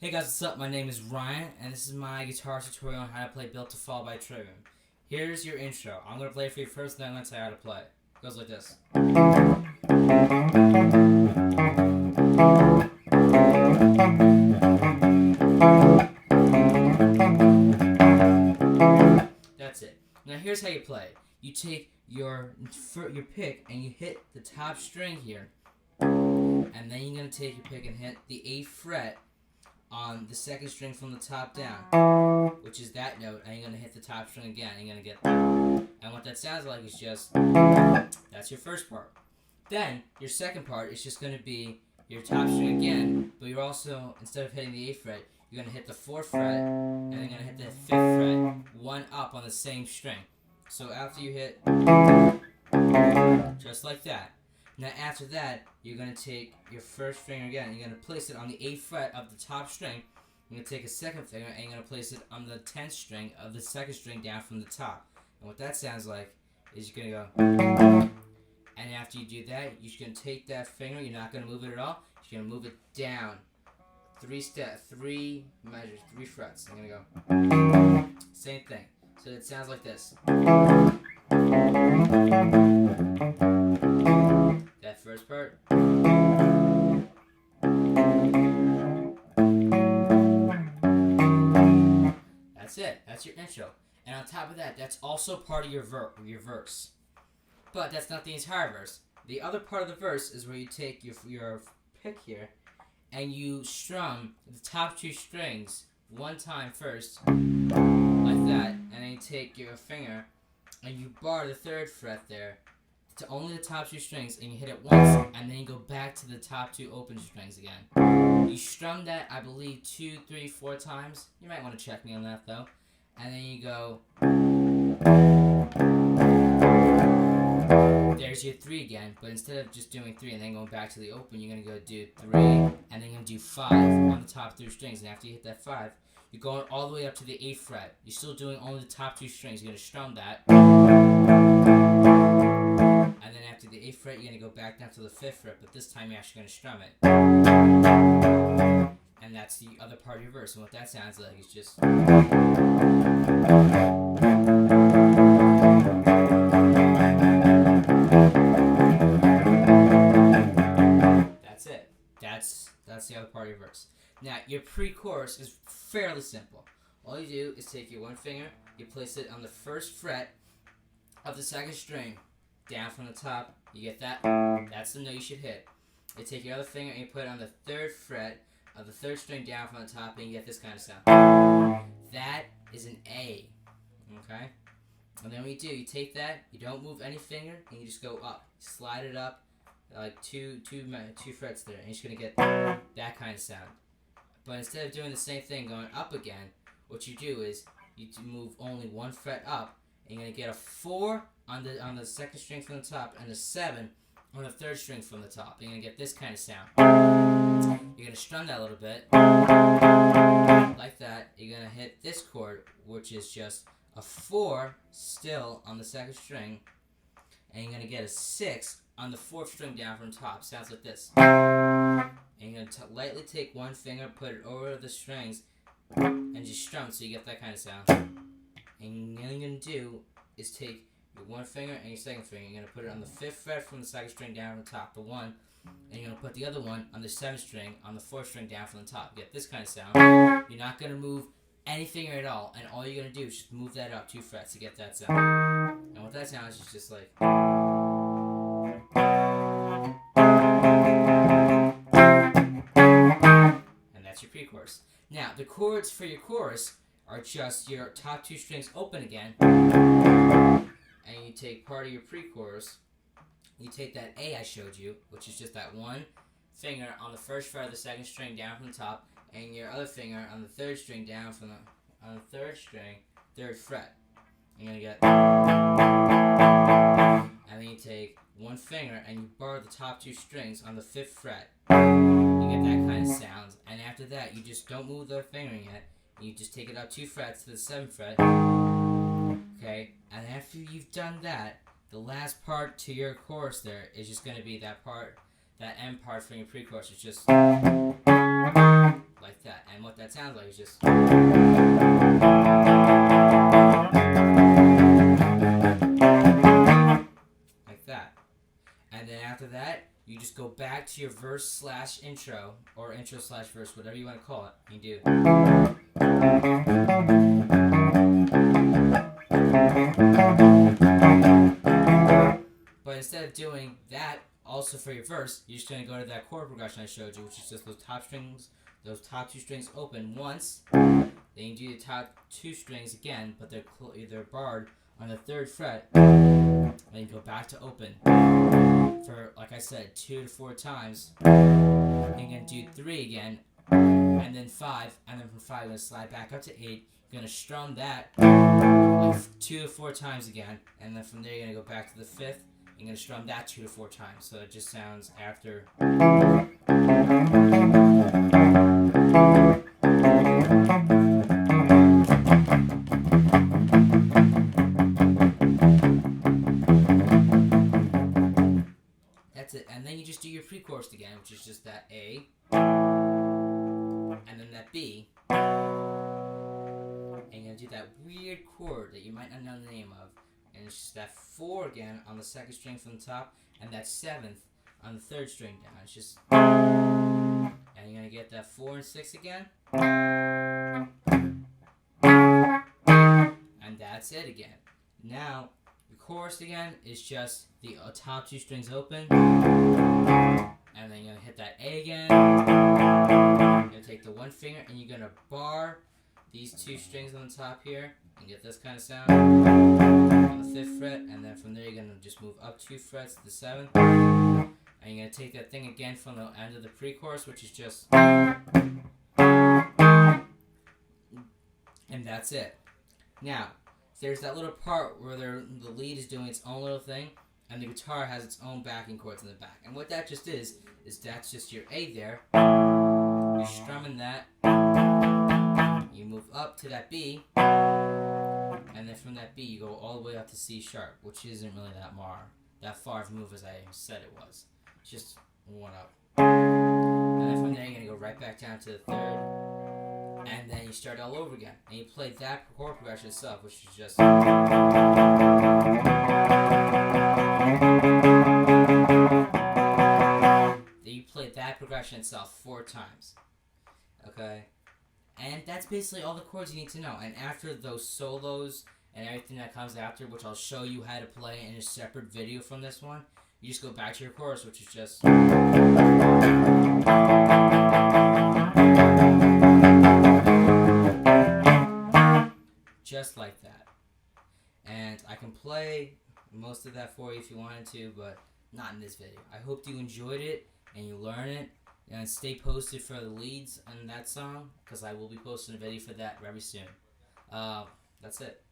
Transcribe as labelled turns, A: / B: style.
A: Hey guys, what's up? My name is Ryan, and this is my guitar tutorial on how to play Built to Fall by Trivium. Here's your intro. I'm going to play it for you first, then I'm going to tell you how to play it. It goes like this. That's it. Now here's how you play it. You take your pick and you hit the top string here, and then you're going to take your pick and hit the 8th fret on the 2nd string from the top down, which is that note, and you're going to hit the top string again, and you're going to get that. And what that sounds like is just, that's your first part. Then, your second part is just going to be your top string again, but you're also, instead of hitting the 8th fret, you're going to hit the 4th fret, and then you're going to hit the 5th fret, one up on the same string. So after you hit, just like that. Now after that, you're going to take your first finger again, and you're going to place it on the 8th fret of the top string. You're going to take a second finger, and you're going to place it on the 10th string of the 2nd string down from the top. And what that sounds like is you're going to go, and after you do that, you're going to take that finger, you're not going to move it at all, you're going to move it down 3 measures, 3 frets. I'm going to go, same thing. So it sounds like this. That first part. That's it. That's your intro. And on top of that, that's also part of your verse. But that's not the entire verse. The other part of the verse is where you take your pick here and you strum the top 2 strings one time first, like that, and then you take your finger and you bar the 3rd fret there to only the top 2 strings, and you hit it once, and then you go back to the top 2 open strings again. You strum that, I believe, 2, 3, 4 times. You might want to check me on that though. And then you go, there's your 3 again, but instead of just doing 3 and then going back to the open, you're going to go do 3, and then you're going to do 5 on the top 3 strings, and after you hit that 5, you're going all the way up to the 8th fret. You're still doing only the top 2 strings. You're going to strum that. And then after the 8th fret, you're going to go back down to the 5th fret, but this time you're actually going to strum it. And that's the other part of your verse. And what that sounds like is just... That's it. That's the other part of your verse. Now, your pre-chorus is fairly simple. All you do is take your one finger, you place it on the 1st fret of the 2nd string, down from the top. You get that? That's the note you should hit. You take your other finger and you put it on the 3rd fret of the 3rd string down from the top, and you get this kind of sound. That is an A. Okay? And then what you do, you take that, you don't move any finger, and you just go up. Slide it up like two frets there, and you're just going to get that kind of sound. But instead of doing the same thing going up again, what you do is you move only 1 fret up, and you're going to get a 4 on the 2nd string from the top, and a 7 on the 3rd string from the top. You're going to get this kind of sound. You're going to strum that a little bit, like that. You're going to hit this chord, which is just a 4 still on the 2nd string, and you're going to get a 6 on the 4th string down from top. Sounds like this. And you're going to lightly take one finger, put it over the strings, and just strum so you get that kind of sound. And all you're going to do is take your one finger and your second finger. You're going to put it on the 5th fret from the 2nd string down from the top, the 1. And you're going to put the other one on the 7th string on the 4th string down from the top. You get this kind of sound. You're not going to move any finger at all, and all you're going to do is just move that up 2 frets to get that sound. And what that sounds is just like... your pre-chorus. Now, the chords for your chorus are just your top 2 strings open again, and you take part of your pre-chorus, you take that A I showed you, which is just that one finger on the 1st fret of the 2nd string down from the top, and your other finger on the 3rd string down from on the 3rd string, 3rd fret. You're going to get... And then you take one finger and you bar the top 2 strings on the 5th fret. You get that kind of sound, and after that, you just don't move the finger yet. You just take it up 2 frets to the 7th fret. Okay, and after you've done that, the last part to your chorus there is just going to be that part, that end part from your pre-chorus. It's just like that. And what that sounds like is just like that. And then after that, you just go back to your verse/intro, or intro/verse, whatever you want to call it. You do. But instead of doing that also for your verse, you're just going to go to that chord progression I showed you, which is just those top two strings open once. Then you do the top two strings again, but they're barred on the 3rd fret. Then you go back to open for, like I said, 2 to 4 times. Then you're going to do 3 again, and then 5, and then from 5 you're going to slide back up to 8. You're going to strum that like 2 to 4 times again, and then from there you're going to go back to the 5th. You're going to strum that 2 to 4 times, so it just sounds after. That's it, and then you just do your pre-chorus again, which is just that A, and then that B, and you're going to do that weird chord that you might not know the name of, and it's just that 4 again on the 2nd string from the top, and that 7th on the 3rd string down. It's just, and you're going to get that 4 and 6 again, and that's it again. Now, the chorus again is just the top 2 strings open, and then you're going to hit that A again. You're going to take the 1 finger and you're going to bar these 2 strings on the top here and get this kind of sound on the 5th fret, and then from there you're going to just move up 2 frets to the 7th, and you're going to take that thing again from the end of the pre-chorus, which is just, and that's it. Now, there's that little part where the lead is doing its own little thing, and the guitar has its own backing chords in the back. And what that just is that's just your A there. You're strumming that. You move up to that B, and then from that B you go all the way up to C sharp, which isn't really that far of a move as I said it was. It's just 1 up. And then from there you're going to go right back down to the 3rd, and then you start all over again. And you play that chord progression itself, which is just, you play that progression itself 4 times. Okay? And that's basically all the chords you need to know. And after those solos and everything that comes after, which I'll show you how to play in a separate video from this one, you just go back to your chorus, which is just, just like that. And I can play most of that for you if you wanted to, but not in this video. I hope you enjoyed it and you learn it. And stay posted for the leads on that song, because I will be posting a video for that very soon. That's it.